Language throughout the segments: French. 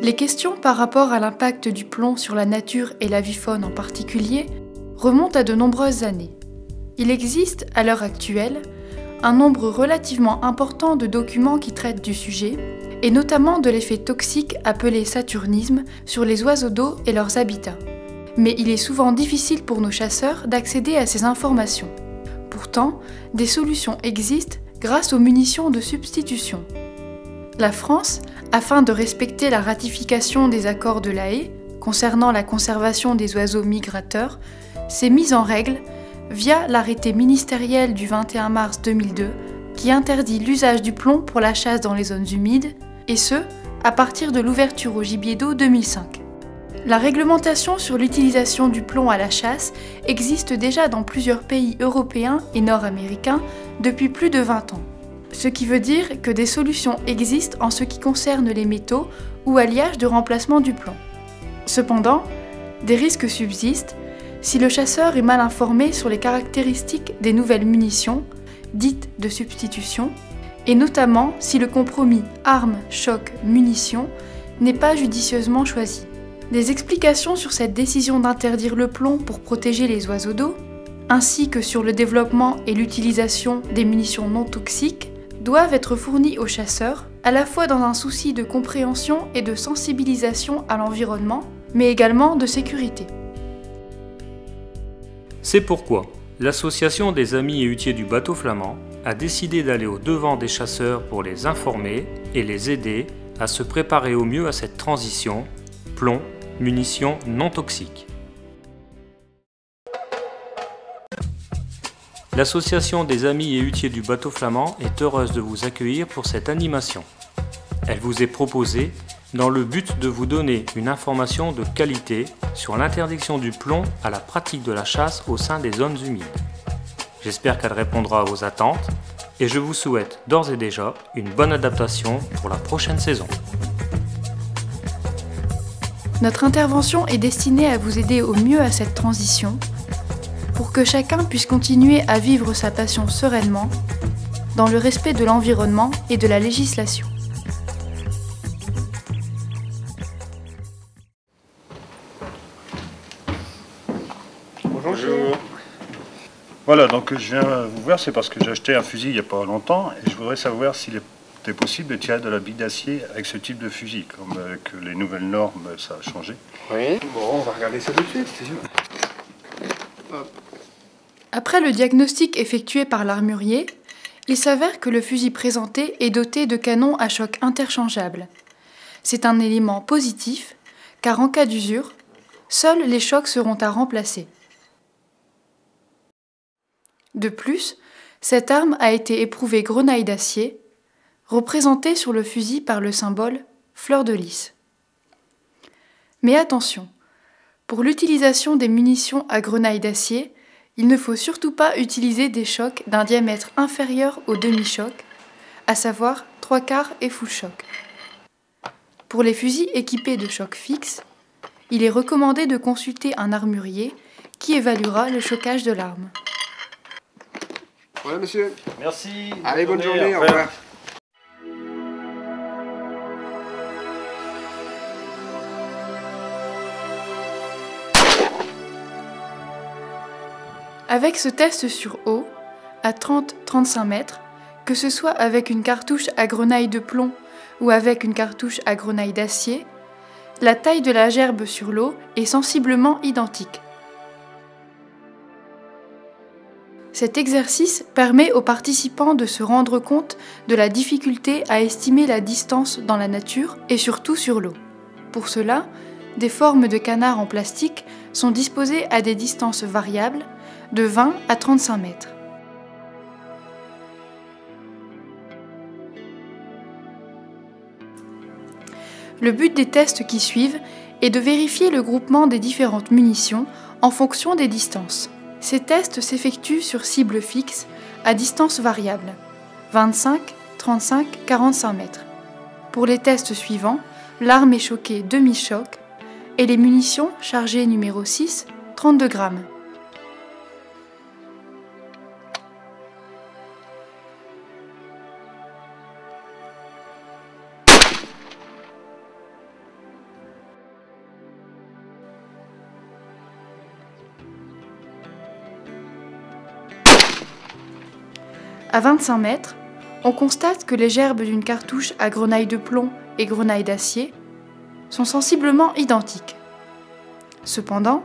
Les questions par rapport à l'impact du plomb sur la nature et la vie faune en particulier remontent à de nombreuses années. Il existe, à l'heure actuelle, un nombre relativement important de documents qui traitent du sujet, et notamment de l'effet toxique appelé saturnisme sur les oiseaux d'eau et leurs habitats. Mais il est souvent difficile pour nos chasseurs d'accéder à ces informations. Pourtant, des solutions existent grâce aux munitions de substitution. La France, afin de respecter la ratification des accords de La Haye concernant la conservation des oiseaux migrateurs, s'est mise en règle via l'arrêté ministériel du 21 mars 2002 qui interdit l'usage du plomb pour la chasse dans les zones humides, et ce, à partir de l'ouverture au gibier d'eau 2005. La réglementation sur l'utilisation du plomb à la chasse existe déjà dans plusieurs pays européens et nord-américains depuis plus de 20 ans. Ce qui veut dire que des solutions existent en ce qui concerne les métaux ou alliages de remplacement du plomb. Cependant, des risques subsistent si le chasseur est mal informé sur les caractéristiques des nouvelles munitions, dites de substitution, et notamment si le compromis armes-choc-munitions n'est pas judicieusement choisi. Des explications sur cette décision d'interdire le plomb pour protéger les oiseaux d'eau, ainsi que sur le développement et l'utilisation des munitions non toxiques, doivent être fournies aux chasseurs, à la fois dans un souci de compréhension et de sensibilisation à l'environnement, mais également de sécurité. C'est pourquoi l'Association des Amis et Huttiers du Bateau Flamand a décidé d'aller au-devant des chasseurs pour les informer et les aider à se préparer au mieux à cette transition plomb, munitions non toxiques. L'Association des Amis et Huttiers du Bateau Flamand est heureuse de vous accueillir pour cette animation. Elle vous est proposée dans le but de vous donner une information de qualité sur l'interdiction du plomb à la pratique de la chasse au sein des zones humides. J'espère qu'elle répondra à vos attentes et je vous souhaite d'ores et déjà une bonne adaptation pour la prochaine saison. Notre intervention est destinée à vous aider au mieux à cette transition, pour que chacun puisse continuer à vivre sa passion sereinement, dans le respect de l'environnement et de la législation. Bonjour. Voilà, donc je viens vous voir, c'est parce que j'ai acheté un fusil il n'y a pas longtemps, et je voudrais savoir s'il était possible de tirer de la bille d'acier avec ce type de fusil, comme avec les nouvelles normes, ça a changé. Oui, bon, on va regarder ça tout de suite, c'est sûr. Hop. Après le diagnostic effectué par l'armurier, il s'avère que le fusil présenté est doté de canons à choc interchangeables. C'est un élément positif, car en cas d'usure, seuls les chocs seront à remplacer. De plus, cette arme a été éprouvée grenaille d'acier, représentée sur le fusil par le symbole fleur de lys. Mais attention, pour l'utilisation des munitions à grenaille d'acier, il ne faut surtout pas utiliser des chocs d'un diamètre inférieur au demi-choc, à savoir 3/4 et full choc. Pour les fusils équipés de chocs fixes, il est recommandé de consulter un armurier qui évaluera le chocage de l'arme. Voilà, monsieur. Merci. Allez, bonne journée, au revoir. Avec ce test sur eau, à 30-35 mètres, que ce soit avec une cartouche à grenaille de plomb ou avec une cartouche à grenaille d'acier, la taille de la gerbe sur l'eau est sensiblement identique. Cet exercice permet aux participants de se rendre compte de la difficulté à estimer la distance dans la nature et surtout sur l'eau. Pour cela, des formes de canards en plastique sont disposées à des distances variables de 20 à 35 mètres. Le but des tests qui suivent est de vérifier le groupement des différentes munitions en fonction des distances. Ces tests s'effectuent sur cible fixe à distance variable, 25, 35, 45 mètres. Pour les tests suivants, l'arme est choquée demi-choc et les munitions chargées numéro 6, 32 grammes. À 25 mètres, on constate que les gerbes d'une cartouche à grenaille de plomb et grenaille d'acier sont sensiblement identiques. Cependant,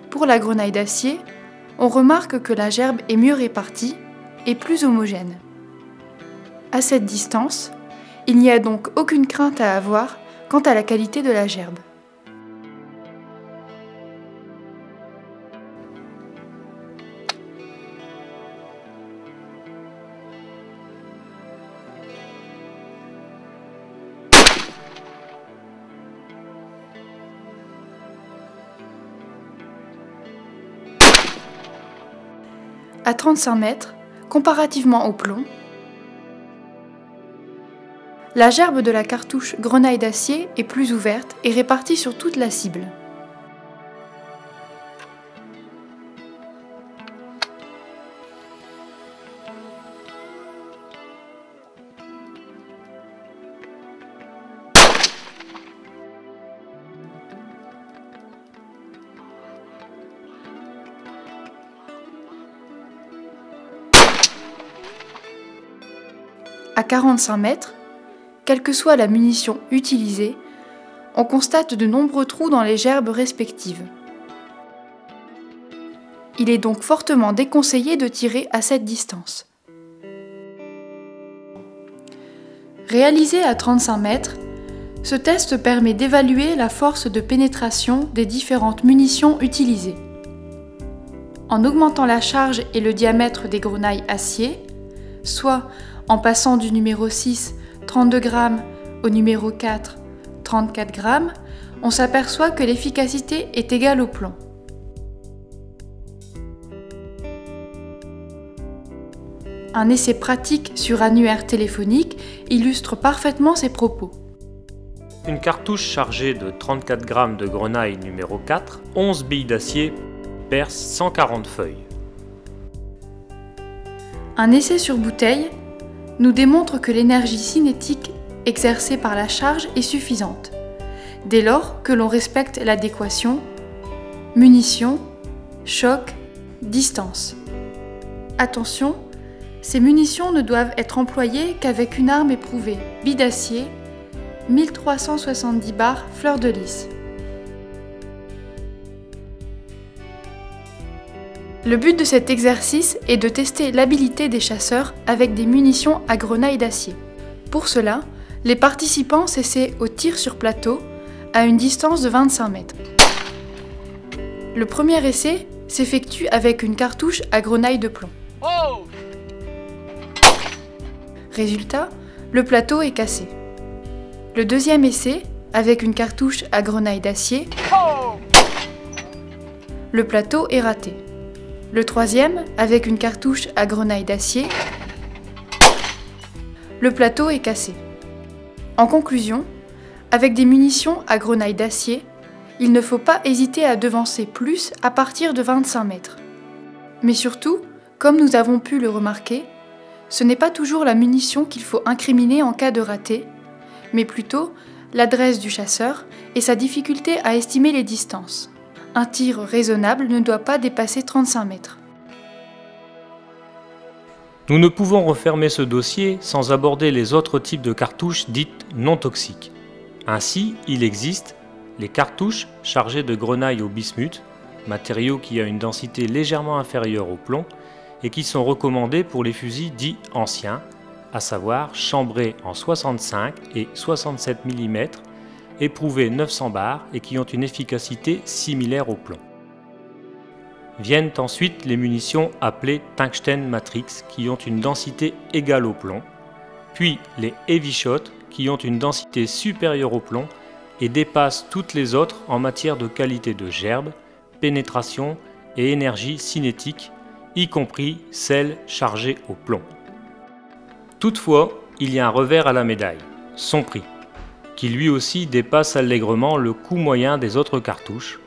pour la grenaille d'acier, on remarque que la gerbe est mieux répartie et plus homogène. À cette distance, il n'y a donc aucune crainte à avoir quant à la qualité de la gerbe. À 35 mètres, comparativement au plomb, la gerbe de la cartouche grenaille d'acier est plus ouverte et répartie sur toute la cible. À 45 mètres, quelle que soit la munition utilisée, on constate de nombreux trous dans les gerbes respectives. Il est donc fortement déconseillé de tirer à cette distance. Réalisé à 35 mètres, ce test permet d'évaluer la force de pénétration des différentes munitions utilisées. En augmentant la charge et le diamètre des grenailles acier, soit en passant du numéro 6, 32 grammes, au numéro 4, 34 grammes, on s'aperçoit que l'efficacité est égale au plomb. Un essai pratique sur annuaire téléphonique illustre parfaitement ces propos. Une cartouche chargée de 34 grammes de grenaille numéro 4, 11 billes d'acier perce 140 feuilles. Un essai sur bouteille nous démontre que l'énergie cinétique exercée par la charge est suffisante, dès lors que l'on respecte l'adéquation munitions, choc, distance. Attention, ces munitions ne doivent être employées qu'avec une arme éprouvée, bille d'acier, 1370 bars fleur de lys. Le but de cet exercice est de tester l'habileté des chasseurs avec des munitions à grenaille d'acier. Pour cela, les participants s'essaient au tir sur plateau à une distance de 25 mètres. Le premier essai s'effectue avec une cartouche à grenaille de plomb. Résultat, le plateau est cassé. Le deuxième essai, avec une cartouche à grenaille d'acier, le plateau est raté. Le troisième, avec une cartouche à grenaille d'acier, le plateau est cassé. En conclusion, avec des munitions à grenaille d'acier, il ne faut pas hésiter à devancer plus à partir de 25 mètres. Mais surtout, comme nous avons pu le remarquer, ce n'est pas toujours la munition qu'il faut incriminer en cas de raté, mais plutôt l'adresse du chasseur et sa difficulté à estimer les distances. Un tir raisonnable ne doit pas dépasser 35 mètres. Nous ne pouvons refermer ce dossier sans aborder les autres types de cartouches dites non toxiques. Ainsi, il existe les cartouches chargées de grenaille au bismuth, matériau qui a une densité légèrement inférieure au plomb et qui sont recommandées pour les fusils dits anciens, à savoir chambrés en 65 et 67 mm, éprouvés 900 bars et qui ont une efficacité similaire au plomb. Viennent ensuite les munitions appelées Tungsten Matrix qui ont une densité égale au plomb, puis les Heavy Shot qui ont une densité supérieure au plomb et dépassent toutes les autres en matière de qualité de gerbe, pénétration et énergie cinétique, y compris celles chargées au plomb. Toutefois, il y a un revers à la médaille, son prix, qui lui aussi dépasse allègrement le coût moyen des autres cartouches,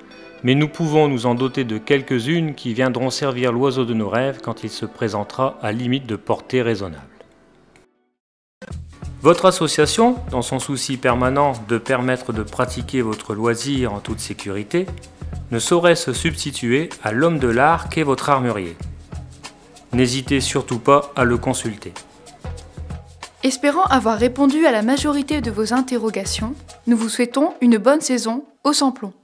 mais nous pouvons nous en doter de quelques-unes qui viendront servir l'oiseau de nos rêves quand il se présentera à limite de portée raisonnable. Votre association, dans son souci permanent de permettre de pratiquer votre loisir en toute sécurité, ne saurait se substituer à l'homme de l'art qu'est votre armurier. N'hésitez surtout pas à le consulter. Espérant avoir répondu à la majorité de vos interrogations, nous vous souhaitons une bonne saison au sans plomb.